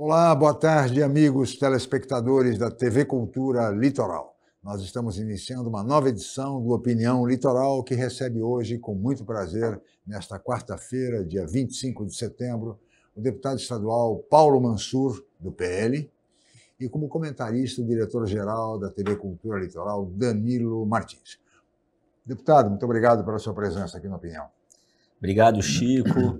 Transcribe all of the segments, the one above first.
Olá, boa tarde, amigos telespectadores da TV Cultura Litoral. Nós estamos iniciando uma nova edição do Opinião Litoral, que recebe hoje, com muito prazer, nesta quarta-feira, dia 25 de setembro, o deputado estadual Paulo Mansur, do PL, e como comentarista, o diretor-geral da TV Cultura Litoral, Danilo Martins. Deputado, muito obrigado pela sua presença aqui no Opinião. Obrigado, Chico.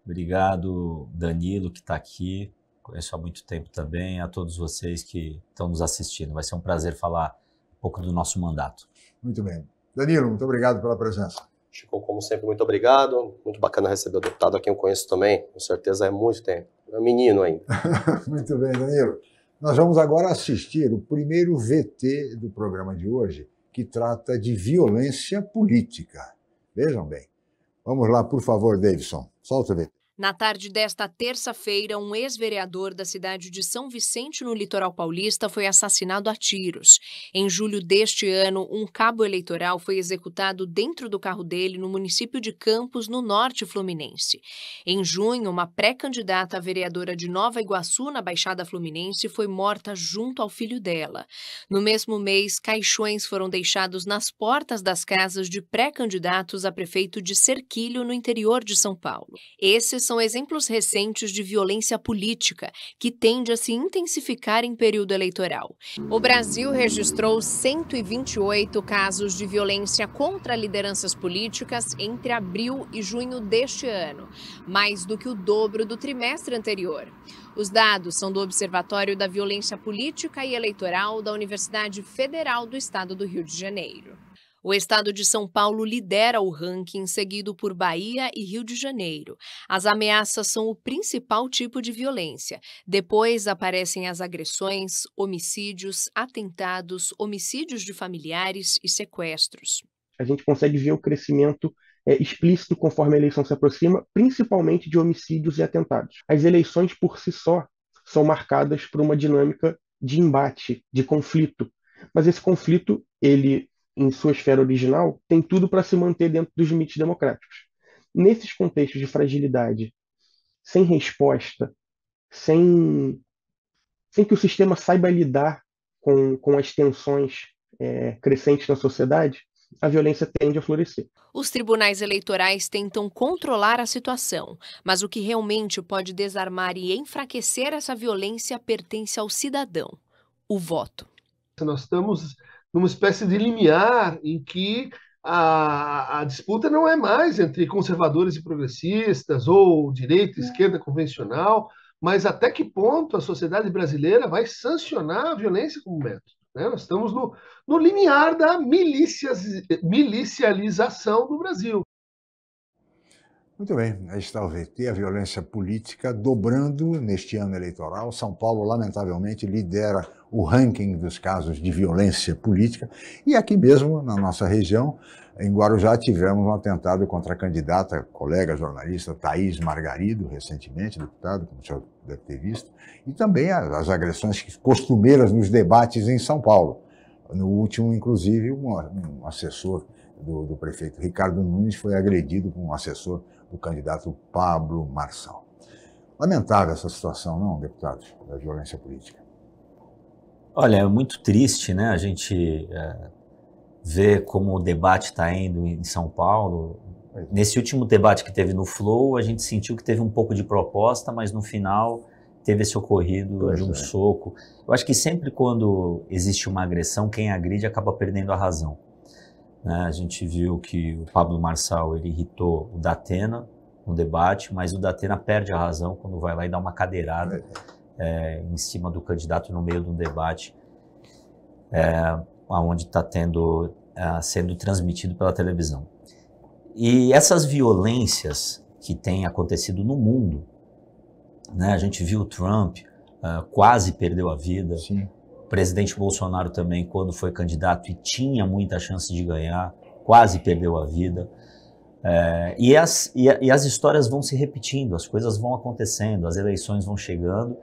Obrigado, Danilo, que está aqui. Conheço há muito tempo também, a todos vocês que estão nos assistindo. Vai ser um prazer falar um pouco do nosso mandato. Muito bem. Danilo, muito obrigado pela presença. Chico, como sempre, muito obrigado. Muito bacana receber o deputado aqui, eu conheço também, com certeza é muito tempo. É menino ainda. Muito bem, Danilo. Nós vamos agora assistir o primeiro VT do programa de hoje, que trata de violência política. Vejam bem. Vamos lá, por favor, Davidson. Solta o VT. Na tarde desta terça-feira, um ex-vereador da cidade de São Vicente, no litoral paulista, foi assassinado a tiros. Em julho deste ano, um cabo eleitoral foi executado dentro do carro dele no município de Campos, no norte fluminense. Em junho, uma pré-candidata a vereadora de Nova Iguaçu, na Baixada Fluminense, foi morta junto ao filho dela. No mesmo mês, caixões foram deixados nas portas das casas de pré-candidatos a prefeito de Serquilho, no interior de São Paulo. Esses são exemplos recentes de violência política, que tende a se intensificar em período eleitoral. O Brasil registrou 128 casos de violência contra lideranças políticas entre abril e junho deste ano, mais do que o dobro do trimestre anterior. Os dados são do Observatório da Violência Política e Eleitoral da Universidade Federal do Estado do Rio de Janeiro. O estado de São Paulo lidera o ranking, seguido por Bahia e Rio de Janeiro. As ameaças são o principal tipo de violência. Depois aparecem as agressões, homicídios, atentados, homicídios de familiares e sequestros. A gente consegue ver o crescimento explícito conforme a eleição se aproxima, principalmente de homicídios e atentados. As eleições por si só são marcadas por uma dinâmica de embate, de conflito. Mas esse conflito, ele, em sua esfera original, tem tudo para se manter dentro dos limites democráticos. Nesses contextos de fragilidade, sem resposta, sem que o sistema saiba lidar com as tensões crescentes na sociedade, a violência tende a florescer. Os tribunais eleitorais tentam controlar a situação, mas o que realmente pode desarmar e enfraquecer essa violência pertence ao cidadão: o voto. Nós estamos numa espécie de limiar em que a disputa não é mais entre conservadores e progressistas ou direita e esquerda convencional, mas até que ponto a sociedade brasileira vai sancionar a violência como método, né? Nós estamos no limiar da milicialização do Brasil. Muito bem, aí está o VT, a violência política dobrando neste ano eleitoral. São Paulo, lamentavelmente, lidera o ranking dos casos de violência política. E aqui mesmo, na nossa região, em Guarujá, tivemos um atentado contra a candidata, colega jornalista Thaís Margarido, recentemente, deputado, como o senhor deve ter visto, e também as agressões costumeiras nos debates em São Paulo. No último, inclusive, um assessor do prefeito Ricardo Nunes foi agredido por um assessor do candidato Pablo Marçal. Lamentável essa situação, não, deputado, da violência política? Olha, é muito triste, né? A gente ver como o debate está indo em São Paulo. Nesse último debate que teve no Flow, a gente sentiu que teve um pouco de proposta, mas no final teve esse ocorrido de um soco. Eu acho que sempre quando existe uma agressão, quem agride acaba perdendo a razão. A gente viu que o Pablo Marçal ele irritou o Datena no debate, mas o Datena perde a razão quando vai lá e dá uma cadeirada em cima do candidato no meio de um debate onde está sendo transmitido pela televisão. E essas violências que têm acontecido no mundo, né, a gente viu o Trump quase perdeu a vida. Sim. O presidente Bolsonaro também, quando foi candidato e tinha muita chance de ganhar, quase perdeu a vida. E as histórias vão se repetindo, as coisas vão acontecendo, as eleições vão chegando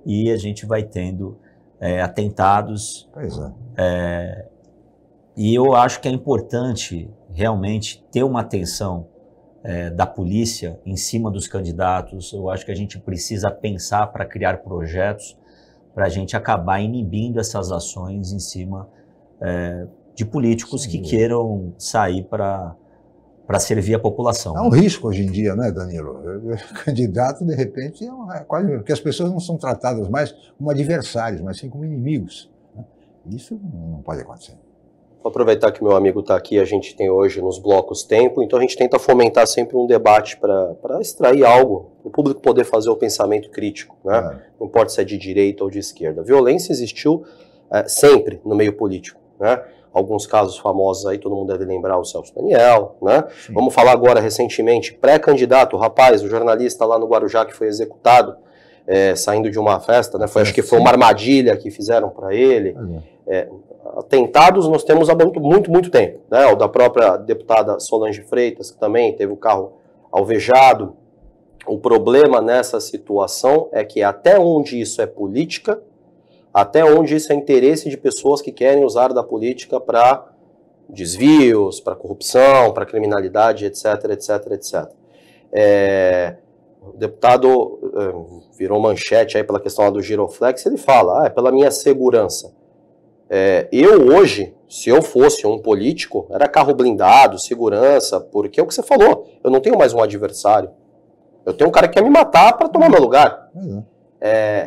e a gente vai tendo atentados. Pois é. E eu acho que é importante realmente ter uma atenção da polícia em cima dos candidatos. Eu acho que a gente precisa pensar para criar projetos para a gente acabar inibindo essas ações em cima de políticos que queiram sair para servir a população. É um risco hoje em dia, né, Danilo? O candidato, de repente, é quase porque as pessoas não são tratadas mais como adversários, mas sim como inimigos. Né? Isso não pode acontecer. Vou aproveitar que meu amigo está aqui, a gente tem hoje nos blocos tempo, então a gente tenta fomentar sempre um debate para extrair algo, para o público poder fazer o pensamento crítico, né? Não importa se é de direita ou de esquerda. A violência existiu sempre no meio político, né? Alguns casos famosos aí, todo mundo deve lembrar, o Celso Daniel, né? Sim. Vamos falar agora recentemente, pré-candidato, o rapaz, o jornalista lá no Guarujá que foi executado, saindo de uma festa, né? Acho que foi uma armadilha que fizeram para ele. Atentados nós temos há muito tempo, né? O da própria deputada Solange Freitas, que também teve o carro alvejado. O problema nessa situação é que até onde isso é política, até onde isso é interesse de pessoas que querem usar da política para desvios, para corrupção, para criminalidade, etc, etc, etc. O deputado virou manchete aí pela questão lá do Giroflex, ele fala, é pela minha segurança. Eu hoje, se eu fosse um político, era carro blindado, segurança, porque é o que você falou, eu não tenho mais um adversário. Eu tenho um cara que quer me matar para tomar meu lugar.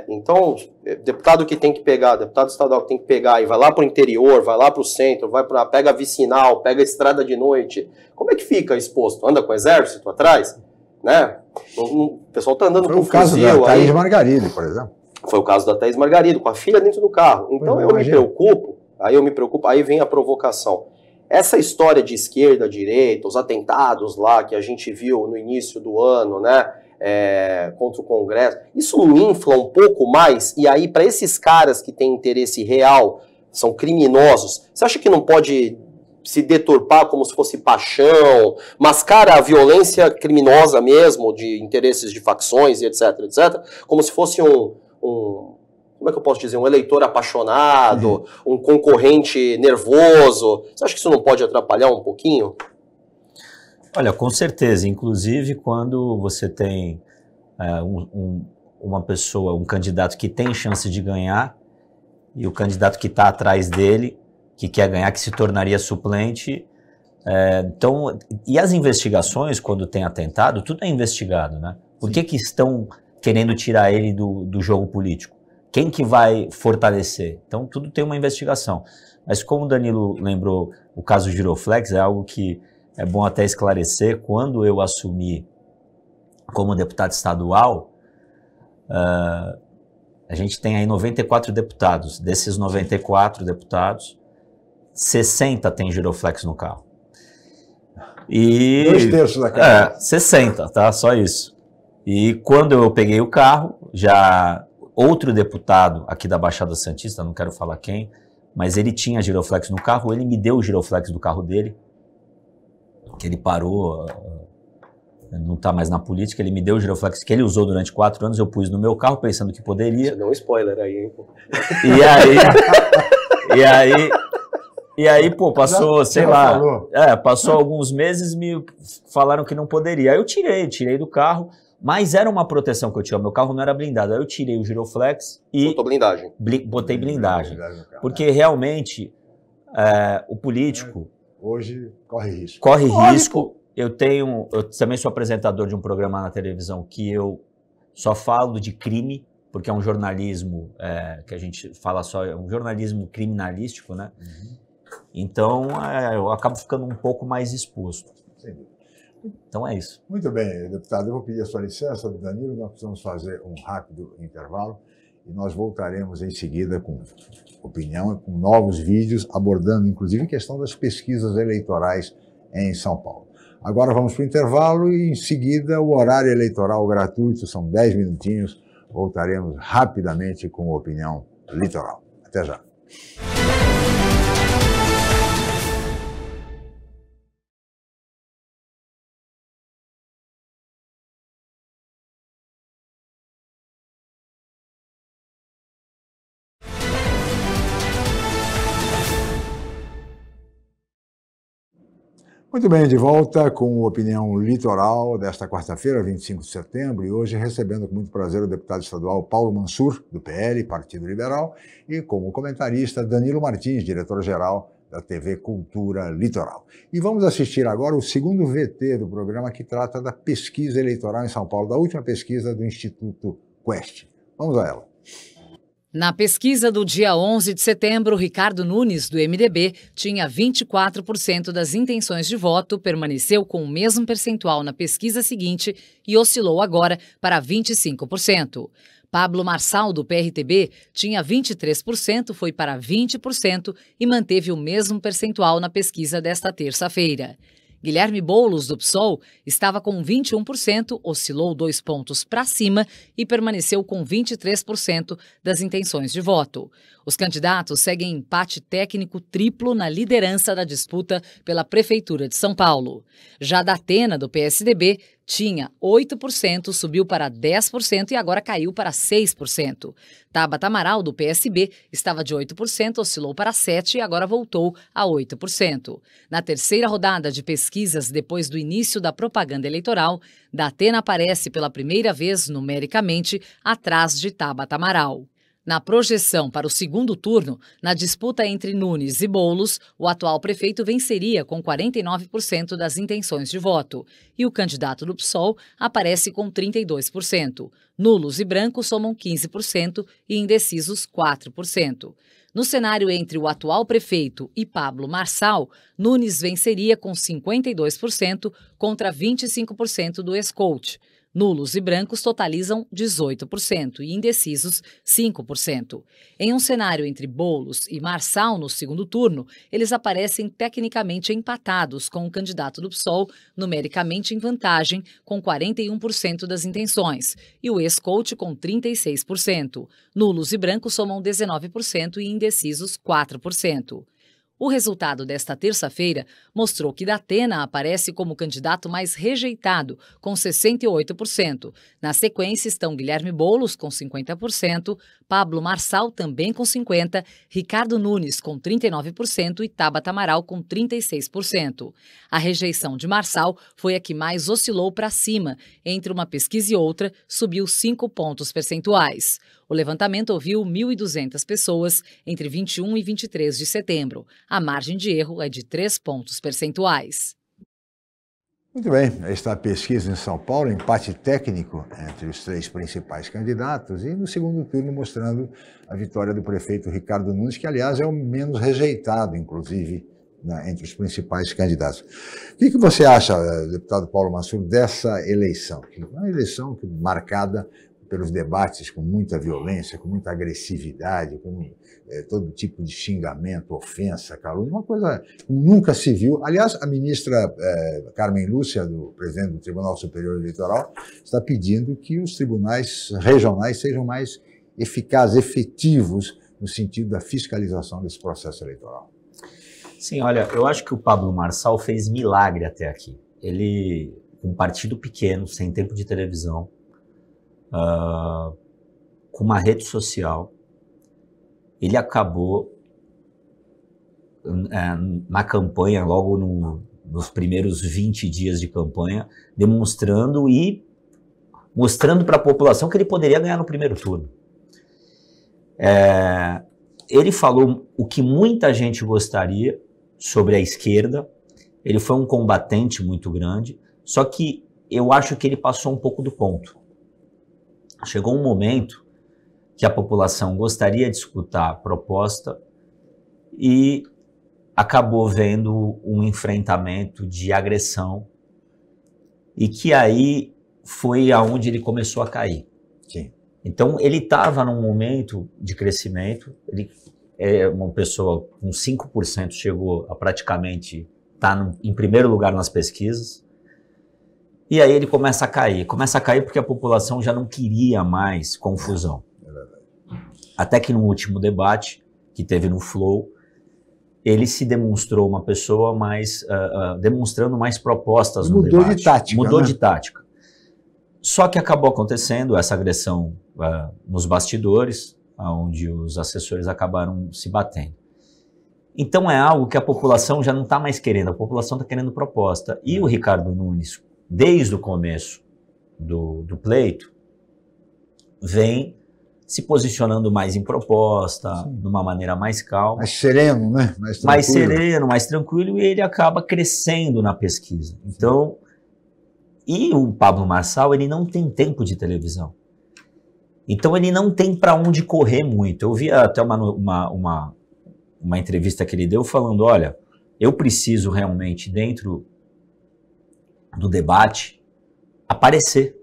Então, deputado que tem que pegar, deputado estadual que tem que pegar e vai lá para o interior, vai lá para o centro, pega a vicinal, pega a estrada de noite, como é que fica exposto? Anda com o exército atrás? Né? O pessoal está andando com fuzil. Foi o caso da Thaís Margarido, por exemplo. Foi o caso da Thaís Margarido, com a filha dentro do carro. Então eu me preocupo, aí vem a provocação. Essa história de esquerda, direita, os atentados lá que a gente viu no início do ano, né? Contra o Congresso, isso não infla um pouco mais? E aí, para esses caras que têm interesse real, são criminosos, você acha que não pode se deturpar como se fosse paixão, mascara a violência criminosa mesmo, de interesses de facções e etc, etc, como se fosse como é que eu posso dizer, um eleitor apaixonado, um concorrente nervoso? Você acha que isso não pode atrapalhar um pouquinho? Olha, com certeza, inclusive quando você tem uma pessoa, um candidato que tem chance de ganhar e o candidato que está atrás dele, que quer ganhar, que se tornaria suplente, então, e as investigações, quando tem atentado, tudo é investigado, né? Por que estão querendo tirar ele do jogo político? Quem que vai fortalecer? Então, tudo tem uma investigação. Mas como o Danilo lembrou, o caso Giroflex é algo que é bom até esclarecer. Quando eu assumi como deputado estadual, a gente tem aí 94 deputados. Desses 94 deputados, 60 tem Giroflex no carro. E 2/3 da casa. 60, tá? Só isso. E quando eu peguei o carro, já outro deputado aqui da Baixada Santista, não quero falar quem, mas ele tinha Giroflex no carro, ele me deu o Giroflex do carro dele, que ele parou, não está mais na política, ele me deu o Giroflex que ele usou durante 4 anos, eu pus no meu carro pensando que poderia. Você deu um spoiler aí, hein? E aí, pô, passou, sei lá, passou alguns meses, me falaram que não poderia. Aí eu tirei do carro, mas era uma proteção que eu tinha, meu carro não era blindado. Aí eu tirei o Giroflex e botou blindagem. Botei blindagem. Porque realmente o político hoje corre risco. Corre risco. Eu também sou apresentador de um programa na televisão que eu só falo de crime, porque é um jornalismo que a gente fala só, é um jornalismo criminalístico, né? Então eu acabo ficando um pouco mais exposto. Entendi. Então é isso. Muito bem, deputado, eu vou pedir a sua licença, Danilo, nós precisamos fazer um rápido intervalo e nós voltaremos em seguida com opinião e com novos vídeos abordando inclusive a questão das pesquisas eleitorais em São Paulo. Agora vamos para o intervalo e em seguida o horário eleitoral gratuito, são 10 minutinhos, voltaremos rapidamente com opinião litoral. Até já. Muito bem, de volta com o Opinião Litoral desta quarta-feira, 25 de setembro, e hoje recebendo com muito prazer o deputado estadual Paulo Mansur, do PL, Partido Liberal, e como comentarista Danilo Martins, diretor-geral da TV Cultura Litoral. E vamos assistir agora o segundo VT do programa que trata da pesquisa eleitoral em São Paulo, da última pesquisa do Instituto Quest. Vamos a ela. Na pesquisa do dia 11 de setembro, Ricardo Nunes, do MDB, tinha 24% das intenções de voto, permaneceu com o mesmo percentual na pesquisa seguinte e oscilou agora para 25%. Pablo Marçal, do PRTB, tinha 23%, foi para 20% e manteve o mesmo percentual na pesquisa desta terça-feira. Guilherme Boulos, do PSOL, estava com 21%, oscilou 2 pontos para cima e permaneceu com 23% das intenções de voto. Os candidatos seguem empate técnico triplo na liderança da disputa pela Prefeitura de São Paulo. Já Datena, do PSDB, tinha 8%, subiu para 10% e agora caiu para 6%. Tabata Amaral, do PSB, estava de 8%, oscilou para 7% e agora voltou a 8%. Na terceira rodada de pesquisas, depois do início da propaganda eleitoral, Datena aparece pela primeira vez numericamente atrás de Tabata Amaral. Na projeção para o segundo turno, na disputa entre Nunes e Boulos, o atual prefeito venceria com 49% das intenções de voto e o candidato do PSOL aparece com 32%. Nulos e brancos somam 15% e indecisos 4%. No cenário entre o atual prefeito e Pablo Marçal, Nunes venceria com 52% contra 25% do ex-coach. Nulos e brancos totalizam 18% e indecisos 5%. Em um cenário entre Boulos e Marçal no segundo turno, eles aparecem tecnicamente empatados com o candidato do PSOL, numericamente em vantagem, com 41% das intenções, e o ex-coach com 36%. Nulos e brancos somam 19% e indecisos 4%. O resultado desta terça-feira mostrou que Datena aparece como candidato mais rejeitado, com 68%. Na sequência estão Guilherme Boulos, com 50%, Pablo Marçal, também com 50%, Ricardo Nunes, com 39% e Tabata Amaral, com 36%. A rejeição de Marçal foi a que mais oscilou para cima. Entre uma pesquisa e outra, subiu 5 pontos percentuais. O levantamento ouviu 1.200 pessoas entre 21 e 23 de setembro. A margem de erro é de 3 pontos percentuais. Muito bem, esta pesquisa em São Paulo, empate técnico entre os 3 principais candidatos e no segundo turno mostrando a vitória do prefeito Ricardo Nunes, que aliás é o menos rejeitado, inclusive, entre os principais candidatos. O que você acha, deputado Paulo Mansur, dessa eleição? Uma eleição marcada pelos debates com muita violência, com muita agressividade, com todo tipo de xingamento, ofensa, calúnia, uma coisa que nunca se viu. Aliás, a ministra Carmen Lúcia, do presidente do Tribunal Superior Eleitoral, está pedindo que os tribunais regionais sejam mais eficazes, efetivos, no sentido da fiscalização desse processo eleitoral. Sim, olha, eu acho que o Pablo Marçal fez milagre até aqui. Ele, um partido pequeno, sem tempo de televisão, com uma rede social, ele acabou na campanha, logo nos primeiros 20 dias de campanha, demonstrando e mostrando para a população que ele poderia ganhar no primeiro turno. Ele falou o que muita gente gostaria sobre a esquerda, ele foi um combatente muito grande, só que eu acho que ele passou um pouco do ponto. Chegou um momento que a população gostaria de escutar a proposta e acabou vendo um enfrentamento de agressão e que aí foi aonde ele começou a cair. Sim. Então ele estava num momento de crescimento, ele é uma pessoa com 5%, chegou a praticamente estar em primeiro lugar nas pesquisas. E aí ele começa a cair porque a população já não queria mais confusão. Até que no último debate, que teve no Flow, ele se demonstrou uma pessoa mais, demonstrando mais propostas no debate. Mudou de tática. Mudou de tática. Só que acabou acontecendo essa agressão nos bastidores, onde os assessores acabaram se batendo. Então é algo que a população já não está mais querendo, a população está querendo proposta. E o Ricardo Nunes, desde o começo do pleito, vem se posicionando mais em proposta, de uma maneira mais calma. Mais sereno, né? Mais sereno, mais tranquilo, e ele acaba crescendo na pesquisa. Então, e o Pablo Marçal, ele não tem tempo de televisão. Então ele não tem para onde correr muito. Eu vi até uma entrevista que ele deu falando, olha, eu preciso realmente, dentro do debate, aparecer.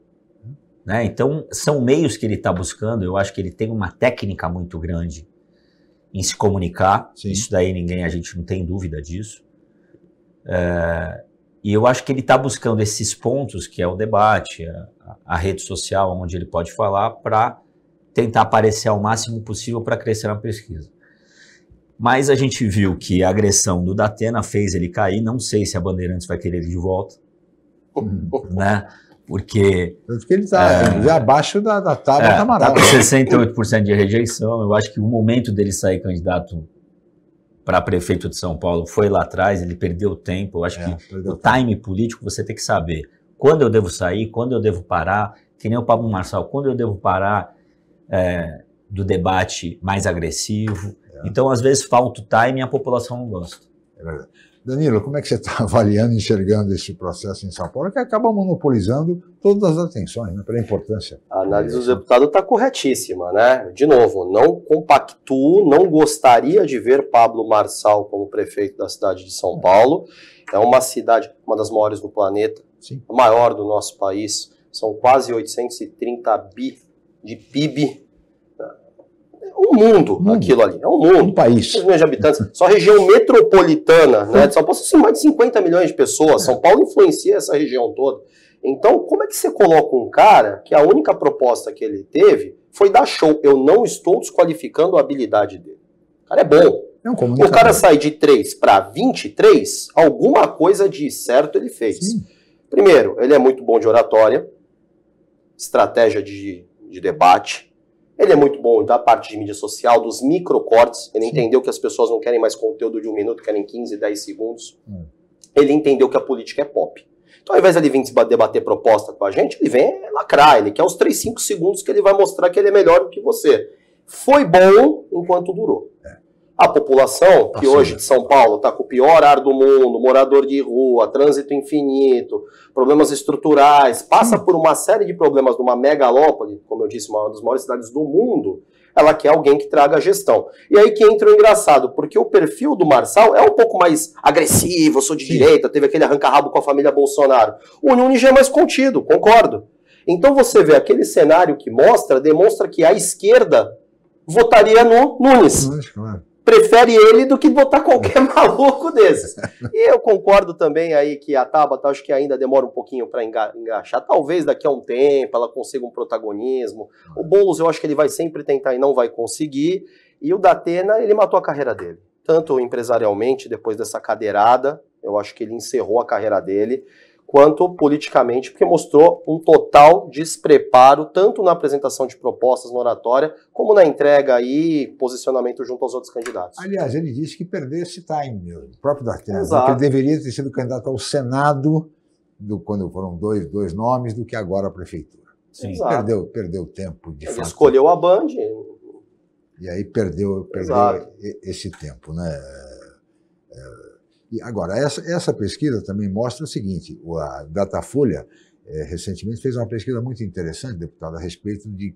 Né? Então, são meios que ele está buscando. Eu acho que ele tem uma técnica muito grande em se comunicar. Sim. Isso daí a gente não tem dúvida disso. E eu acho que ele está buscando esses pontos, que é o debate, a rede social, onde ele pode falar, para tentar aparecer ao máximo possível para crescer na pesquisa. Mas a gente viu que a agressão do Datena fez ele cair. Não sei se a Bandeirantes vai querer ele de volta. Né? Porque ele está já abaixo da tábua Amaral. Está com 68% de rejeição. Eu acho que o momento dele sair candidato para prefeito de São Paulo foi lá atrás, ele perdeu tempo. Eu acho que o time político você tem que saber quando eu devo sair, quando eu devo parar, que nem o Pablo Marçal, quando eu devo parar do debate mais agressivo. Então, às vezes, falta o time e a população não gosta. É verdade. Danilo, como é que você está avaliando, enxergando esse processo em São Paulo, que acaba monopolizando todas as atenções, né, pela importância? A análise do deputado está corretíssima, né? De novo, não compactuo, não gostaria de ver Pablo Marçal como prefeito da cidade de São Paulo. É uma cidade, uma das maiores do planeta, sim, a maior do nosso país. São quase 830 bi de PIB. Um mundo, aquilo ali, é um mundo. Um país. 6 milhões de habitantes. Só a região metropolitana, né, de São Paulo, são mais de 50 milhões de pessoas. São Paulo influencia essa região toda. Então, como é que você coloca um cara que a única proposta que ele teve foi dar show? Eu não estou desqualificando a habilidade dele. O cara é bom. O cara sai de 3 para 23, alguma coisa de certo ele fez. Sim. Primeiro, ele é muito bom de oratória, estratégia de debate. Ele é muito bom da parte de mídia social, dos microcortes. Ele entendeu que as pessoas não querem mais conteúdo de 1 minuto, querem 15, 10 segundos. Ele entendeu que a política é pop. Então, ao invés de ele vir debater proposta com a gente, ele vem lacrar. Ele quer os 3, 5 segundos que ele vai mostrar que ele é melhor do que você. Foi bom enquanto durou. A população, que hoje de São Paulo está com o pior ar do mundo, morador de rua, trânsito infinito, problemas estruturais, passa por uma série de problemas numa megalópole, como eu disse, uma das maiores cidades do mundo, ela quer alguém que traga gestão. E aí que entra o engraçado, porque o perfil do Marçal é um pouco mais agressivo, eu sou de direita, teve aquele arranca-rabo com a família Bolsonaro. O Nunes já é mais contido, concordo. Então você vê aquele cenário que demonstra que a esquerda votaria no Nunes. Claro. Prefere ele do que votar qualquer maluco desses. E eu concordo também aí que a Tabata, acho que ainda demora um pouquinho para engaixar. Talvez daqui a um tempo ela consiga um protagonismo. O Boulos eu acho que ele vai sempre tentar e não vai conseguir. E o Datena, ele matou a carreira dele. Tanto empresarialmente, depois dessa cadeirada, eu acho que ele encerrou a carreira dele, quanto politicamente, porque mostrou um total despreparo, tanto na apresentação de propostas na oratória, como na entrega e posicionamento junto aos outros candidatos. Aliás, ele disse que perdeu esse time mesmo, o próprio Datena, que ele deveria ter sido candidato ao Senado, quando foram dois nomes, do que agora a prefeitura. Sim. Perdeu tempo, de fato. Ele escolheu a Band. E aí perdeu esse tempo, né? E agora, essa pesquisa também mostra o seguinte, a Datafolha recentemente fez uma pesquisa muito interessante, deputado, a respeito de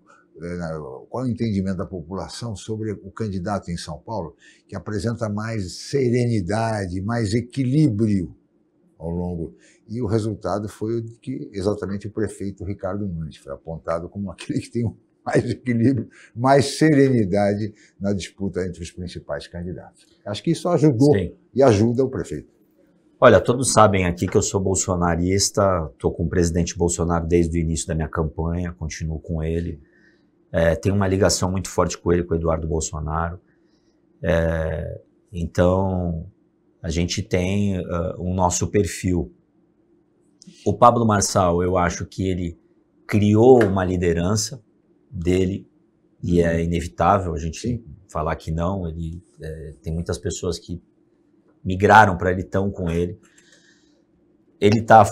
qual é o entendimento da população sobre o candidato em São Paulo, que apresenta mais serenidade, mais equilíbrio ao longo. E o resultado foi que exatamente o prefeito Ricardo Nunes foi apontado como aquele que tem mais equilíbrio, mais serenidade na disputa entre os principais candidatos. Acho que isso ajudou e ajuda o prefeito. Olha, todos sabem aqui que eu sou bolsonarista, estou com o presidente Bolsonaro desde o início da minha campanha, continuo com ele. Tenho uma ligação muito forte com ele, com o Eduardo Bolsonaro. Então, a gente tem o nosso perfil. O Pablo Marçal, eu acho que ele criou uma liderança dele, e é inevitável a gente falar que não. Ele tem muitas pessoas que migraram para ele, estão com ele. Ele está...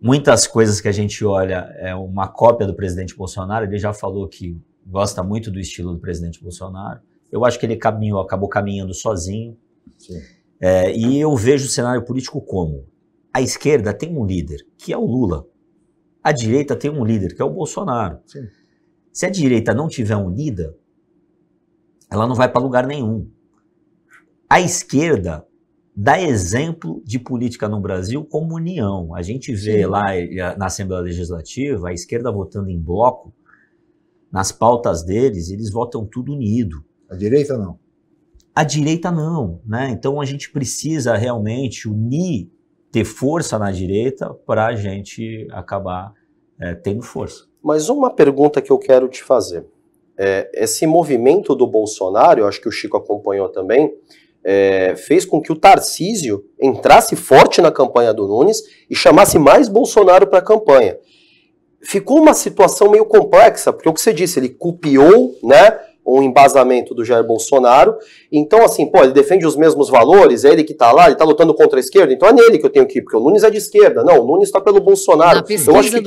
Muitas coisas que a gente olha é uma cópia do presidente Bolsonaro. Ele já falou que gosta muito do estilo do presidente Bolsonaro. Eu acho que ele acabou caminhando sozinho. E eu vejo o cenário político como: a esquerda tem um líder, que é o Lula. A direita tem um líder, que é o Bolsonaro. Sim. Se a direita não tiver um líder, ela não vai para lugar nenhum. A esquerda dá exemplo de política no Brasil como união. A gente vê lá na Assembleia Legislativa a esquerda votando em bloco, nas pautas deles, eles votam tudo unido. A direita não. A direita não, né? Então a gente precisa realmente unir, ter força na direita para a gente acabar tendo força. Mas uma pergunta que eu quero te fazer. Esse movimento do Bolsonaro, eu acho que o Chico acompanhou também, fez com que o Tarcísio entrasse forte na campanha do Nunes e chamasse mais Bolsonaro para a campanha. Ficou uma situação meio complexa, porque o que você disse, ele copiou, né, um embasamento do Jair Bolsonaro, então assim, ele defende os mesmos valores, é ele que tá lá, ele tá lutando contra a esquerda, então é nele que eu tenho que ir, porque o Nunes é de esquerda. Não, o Nunes tá pelo Bolsonaro. Eu acho que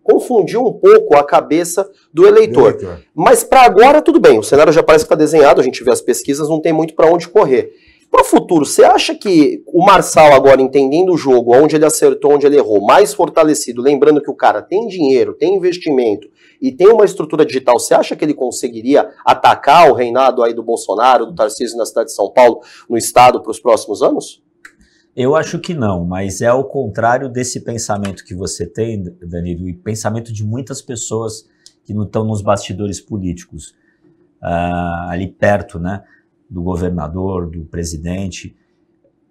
confundiu um pouco a cabeça do eleitor. Mas para agora, tudo bem, o cenário já parece que está desenhado, a gente vê as pesquisas, não tem muito para onde correr. Para o futuro, você acha que o Marçal agora, entendendo o jogo, onde ele acertou, onde ele errou, mais fortalecido, lembrando que o cara tem dinheiro, tem investimento e tem uma estrutura digital, você acha que ele conseguiria atacar o reinado aí do Bolsonaro, do Tarcísio na cidade de São Paulo, no estado, para os próximos anos? Eu acho que não, mas é ao contrário desse pensamento que você tem, Danilo, e pensamento de muitas pessoas que não estão nos bastidores políticos, ali perto, né, do governador, do presidente.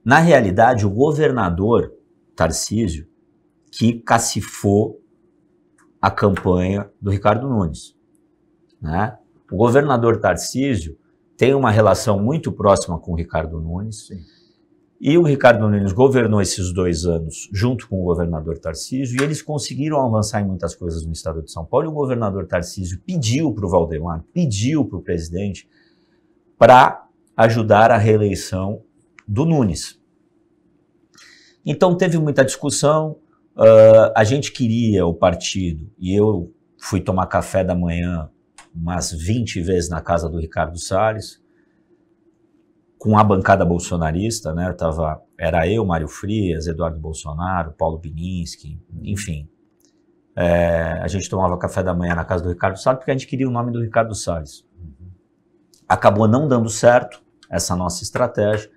Na realidade, o governador Tarcísio que cacifou a campanha do Ricardo Nunes, né? O governador Tarcísio tem uma relação muito próxima com o Ricardo Nunes. Sim. E o Ricardo Nunes governou esses 2 anos junto com o governador Tarcísio e eles conseguiram avançar em muitas coisas no estado de São Paulo. E o governador Tarcísio pediu para o Valdemar, pediu para o presidente para ajudar a reeleição do Nunes. Então teve muita discussão, a gente queria o partido, e eu fui tomar café da manhã umas 20 vezes na casa do Ricardo Salles, com a bancada bolsonarista, né? Era eu, Mário Frias, Eduardo Bolsonaro, Paulo Bininski, enfim. A gente tomava café da manhã na casa do Ricardo Salles porque a gente queria o nome do Ricardo Salles. Acabou não dando certo essa nossa estratégia.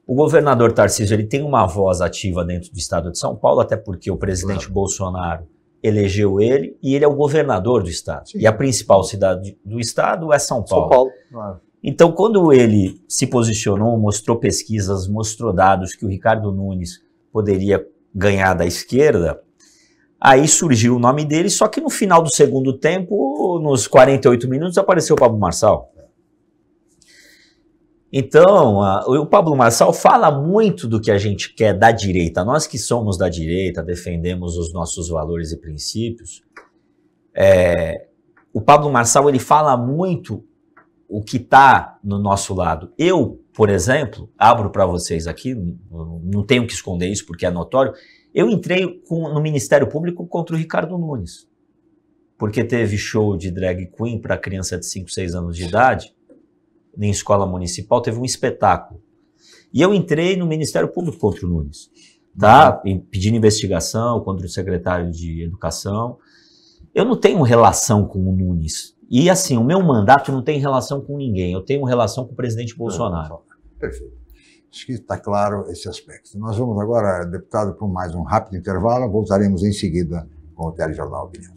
O governador Tarcísio, ele tem uma voz ativa dentro do estado de São Paulo, até porque o presidente Bolsonaro elegeu ele e ele é o governador do estado. Sim. E a principal cidade do estado é São Paulo. São Paulo. Claro. Então, quando ele se posicionou, mostrou pesquisas, mostrou dados que o Ricardo Nunes poderia ganhar da esquerda, aí surgiu o nome dele, só que no final do segundo tempo, nos 48 minutos, apareceu o Pablo Marçal. Então, o Pablo Marçal fala muito do que a gente quer da direita. Nós que somos da direita, defendemos os nossos valores e princípios. O Pablo Marçal, ele fala muito o que está no nosso lado. Eu, por exemplo, abro para vocês aqui, não tenho que esconder isso porque é notório, eu entrei no Ministério Público contra o Ricardo Nunes, porque teve show de drag queen para criança de 5, 6 anos de idade, em escola municipal, teve um espetáculo. E eu entrei no Ministério Público contra o Nunes, tá? Pedindo investigação contra o secretário de Educação. Eu não tenho relação com o Nunes. E assim, o meu mandato não tem relação com ninguém, eu tenho relação com o presidente Bolsonaro. Perfeito. Acho que está claro esse aspecto. Nós vamos agora, deputado, para mais um rápido intervalo, voltaremos em seguida com o Telejornal Opinião.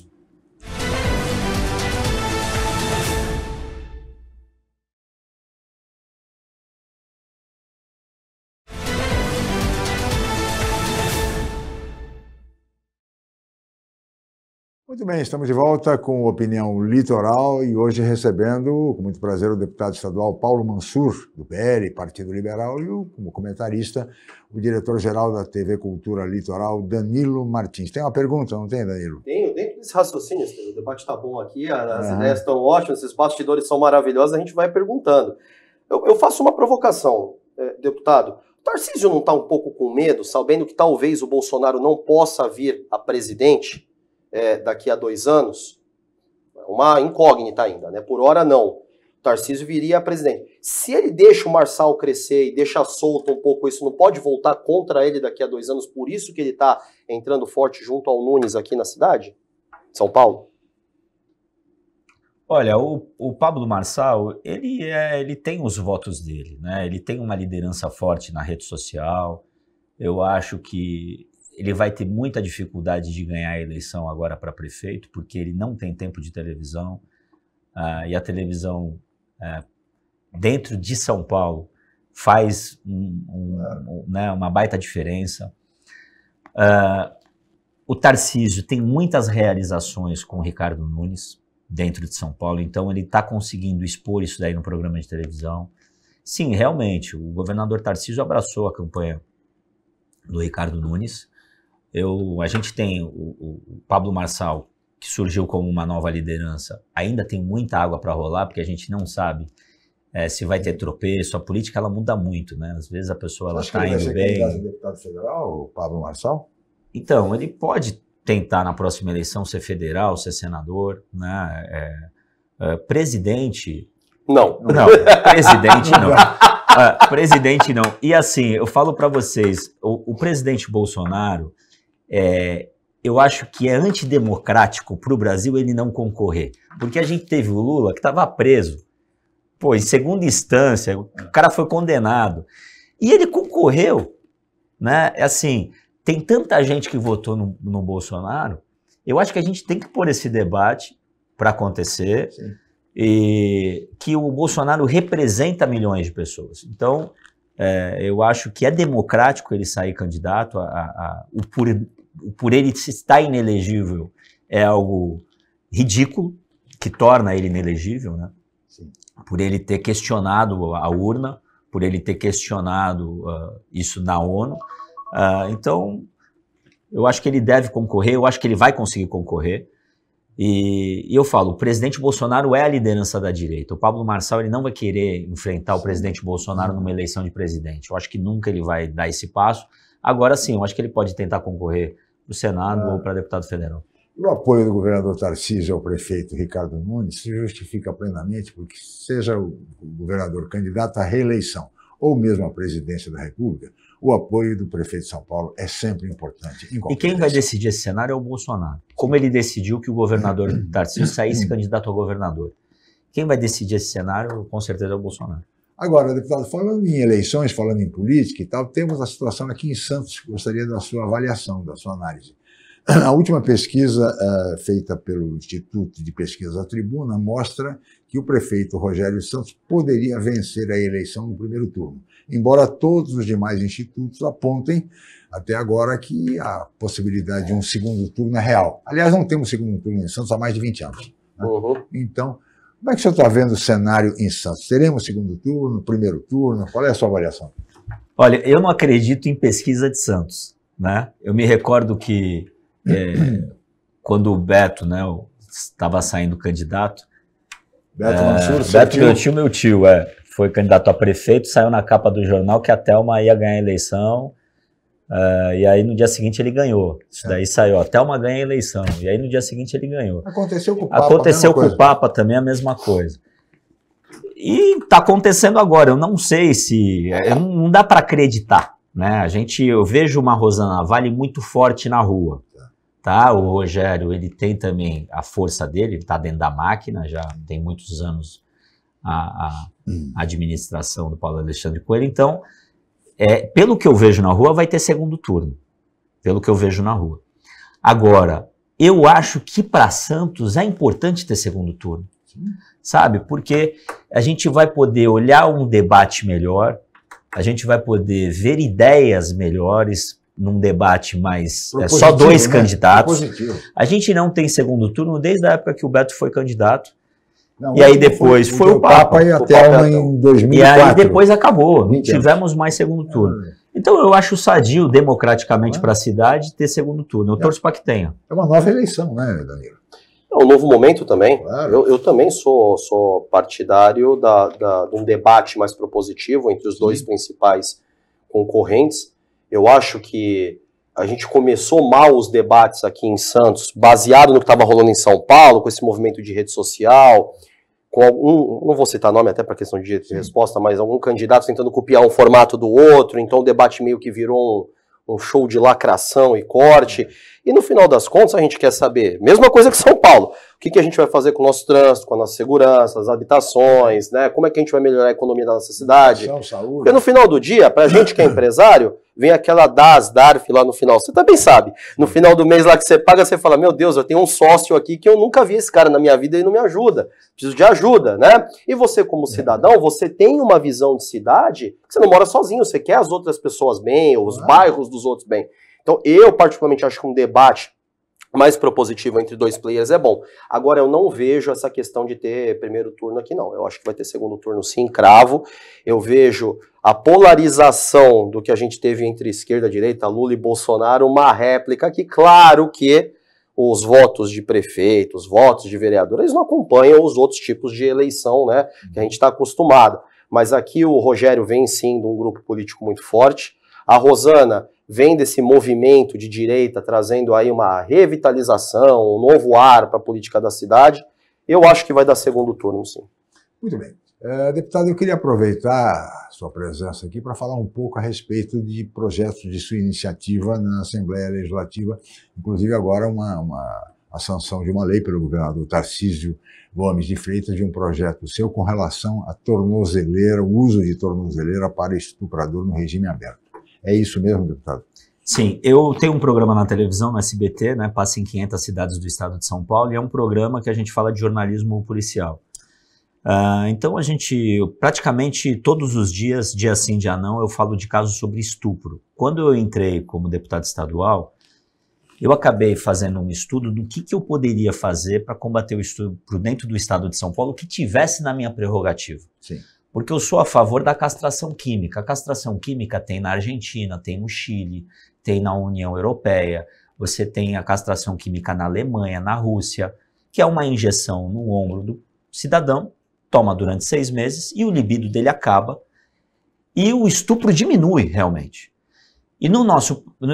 Muito bem, estamos de volta com Opinião Litoral e hoje recebendo, com muito prazer, o deputado estadual Paulo Mansur, do PL, Partido Liberal, e como comentarista, o diretor-geral da TV Cultura Litoral, Danilo Martins. Tem uma pergunta, não tem, Danilo? Tenho, dentro desse raciocínio, o debate está bom aqui, as ideias estão ótimas, esses bastidores são maravilhosos, a gente vai perguntando. Eu faço uma provocação. deputado, o Tarcísio não está um pouco com medo, sabendo que talvez o Bolsonaro não possa vir a presidente daqui a 2 anos? Uma incógnita ainda, né? Por hora não. O Tarcísio viria a presidente. Se ele deixa o Marçal crescer e deixa solto um pouco isso, não pode voltar contra ele daqui a 2 anos? Por isso que ele está entrando forte junto ao Nunes aqui na cidade? São Paulo? Olha, o Pablo Marçal, ele tem os votos dele, né? Ele tem uma liderança forte na rede social. Eu acho que ele vai ter muita dificuldade de ganhar a eleição agora para prefeito, porque ele não tem tempo de televisão. E a televisão dentro de São Paulo faz né, uma baita diferença. O Tarcísio tem muitas realizações com o Ricardo Nunes dentro de São Paulo, então ele está conseguindo expor isso daí no programa de televisão. Sim, realmente, o governador Tarcísio abraçou a campanha do Ricardo Nunes. A gente tem o Pablo Marçal, que surgiu como uma nova liderança, ainda tem muita água para rolar, porque a gente não sabe se vai ter tropeço. A política ela muda muito, né? Às vezes a pessoa está indo bem. Ele vai ser deputado federal, o Pablo Marçal? Então, ele pode tentar na próxima eleição ser federal, ser senador, né? Presidente... Não, presidente não. Presidente não. E assim, eu falo para vocês, o presidente Bolsonaro, eu acho que é antidemocrático para o Brasil ele não concorrer. Porque a gente teve o Lula que estava preso. Pô, em segunda instância, o cara foi condenado. E ele concorreu, né? Assim, tem tanta gente que votou no Bolsonaro, eu acho que a gente tem que pôr esse debate para acontecer. Sim. E que o Bolsonaro representa milhões de pessoas. Então, eu acho que é democrático ele sair candidato. Por ele estar inelegível é algo ridículo, que torna ele inelegível, né? Sim. Por ele ter questionado a urna, por ele ter questionado isso na ONU. Então, eu acho que ele deve concorrer, eu acho que ele vai conseguir concorrer. E eu falo, o presidente Bolsonaro é a liderança da direita. O Pablo Marçal ele não vai querer enfrentar o presidente Bolsonaro numa eleição de presidente. Eu acho que nunca ele vai dar esse passo. Agora sim, eu acho que ele pode tentar concorrer para o Senado ou para deputado federal. O apoio do governador Tarcísio ao prefeito Ricardo Nunes se justifica plenamente porque seja o governador candidato à reeleição ou mesmo à presidência da República, o apoio do prefeito de São Paulo é sempre importante. E quem vai decidir esse cenário é o Bolsonaro. Como ele decidiu que o governador Tarcísio saísse candidato a governador. Quem vai decidir esse cenário, com certeza, é o Bolsonaro. Agora, deputado, falando em eleições, falando em política e tal, temos a situação aqui em Santos. Gostaria da sua avaliação, da sua análise. A última pesquisa feita pelo Instituto de Pesquisa Tribuna mostra que o prefeito Rogério Santos poderia vencer a eleição no primeiro turno, embora todos os demais institutos apontem até agora que a possibilidade de um segundo turno é real. Aliás, não temos segundo turno em Santos há mais de 20 anos. Né? Uhum. Então, como é que o senhor está vendo o cenário em Santos? Teremos segundo turno, primeiro turno? Qual é a sua avaliação? Olha, eu não acredito em pesquisa de Santos, né? Eu me recordo que quando o Beto, né, estava saindo candidato, Beto Mansur, Beto, meu tio, foi candidato a prefeito, saiu na capa do jornal que a Thelma ia ganhar a eleição, e aí no dia seguinte ele ganhou. Isso daí saiu, a Thelma ganha a eleição, e aí no dia seguinte ele ganhou. Aconteceu com o Papa, aconteceu com o Papa também a mesma coisa. E está acontecendo agora, eu não sei se... não dá para acreditar, né? Eu vejo uma Rosana Vale muito forte na rua. Tá, o Rogério, ele tem também a força dele, ele está dentro da máquina, já tem muitos anos a administração do Paulo Alexandre Coelho, então, pelo que eu vejo na rua, vai ter segundo turno, pelo que eu vejo na rua. Agora, eu acho que para Santos é importante ter segundo turno, sabe, porque a gente vai poder olhar um debate melhor, a gente vai poder ver ideias melhores, num debate mais só dois candidatos. A gente não tem segundo turno desde a época que o Beto foi candidato. Não, e aí depois foi o Papa e a Thelma em 2004. E aí depois acabou, não tivemos mais segundo turno. Então eu acho sadio democraticamente para a cidade ter segundo turno. Eu torço para que tenha. É uma nova eleição, né, Danilo? É um novo momento também. Claro. Eu também sou partidário de um debate mais propositivo entre os dois principais concorrentes. Eu acho que a gente começou mal os debates aqui em Santos, baseado no que estava rolando em São Paulo, com esse movimento de rede social, com algum, não vou citar nome até para questão de direito de resposta, mas algum candidato tentando copiar um formato do outro, então o debate meio que virou um show de lacração e corte. E no final das contas a gente quer saber, mesma coisa que São Paulo, o que a gente vai fazer com o nosso trânsito, com a nossa segurança, as habitações, né? Como é que a gente vai melhorar a economia da nossa cidade? Saúde. Porque no final do dia, pra gente que é empresário, vem aquela DARF lá no final. Você também sabe. No final do mês lá que você paga, você fala, meu Deus, eu tenho um sócio aqui que eu nunca vi esse cara na minha vida e não me ajuda. Preciso de ajuda, né? E você como cidadão, você tem uma visão de cidade que você não mora sozinho, você quer as outras pessoas bem, ou os bairros dos outros bem. Então eu particularmente acho que um debate mais propositivo entre dois players é bom. Agora, eu não vejo essa questão de ter primeiro turno aqui, não. Eu acho que vai ter segundo turno, sim, cravo. Eu vejo a polarização do que a gente teve entre esquerda e direita, Lula e Bolsonaro, uma réplica que, claro que os votos de prefeito, os votos de vereador, eles não acompanham os outros tipos de eleição, né, que a gente está acostumado. Mas aqui o Rogério vem, sim, de um grupo político muito forte. A Rosana vem desse movimento de direita, trazendo aí uma revitalização, um novo ar para a política da cidade. Eu acho que vai dar segundo turno, sim. Muito bem. Deputado, eu queria aproveitar a sua presença aqui para falar um pouco a respeito de projetos de sua iniciativa na Assembleia Legislativa, inclusive agora a sanção de uma lei pelo governador Tarcísio Gomes de Freitas, de um projeto seu com relação à tornozeleira, o uso de tornozeleira para estuprador no regime aberto. É isso mesmo, deputado? Sim, eu tenho um programa na televisão, no SBT, né, passa em 500 cidades do estado de São Paulo, e é um programa que a gente fala de jornalismo policial. Então a gente, praticamente todos os dias, dia sim, dia não, eu falo de casos sobre estupro. Quando eu entrei como deputado estadual, eu acabei fazendo um estudo do que eu poderia fazer para combater o estupro dentro do estado de São Paulo que tivesse na minha prerrogativa. Sim. Porque eu sou a favor da castração química. A castração química tem na Argentina, tem no Chile, tem na União Europeia, você tem a castração química na Alemanha, na Rússia, que é uma injeção no ombro do cidadão, toma durante 6 meses e o libido dele acaba e o estupro diminui realmente. E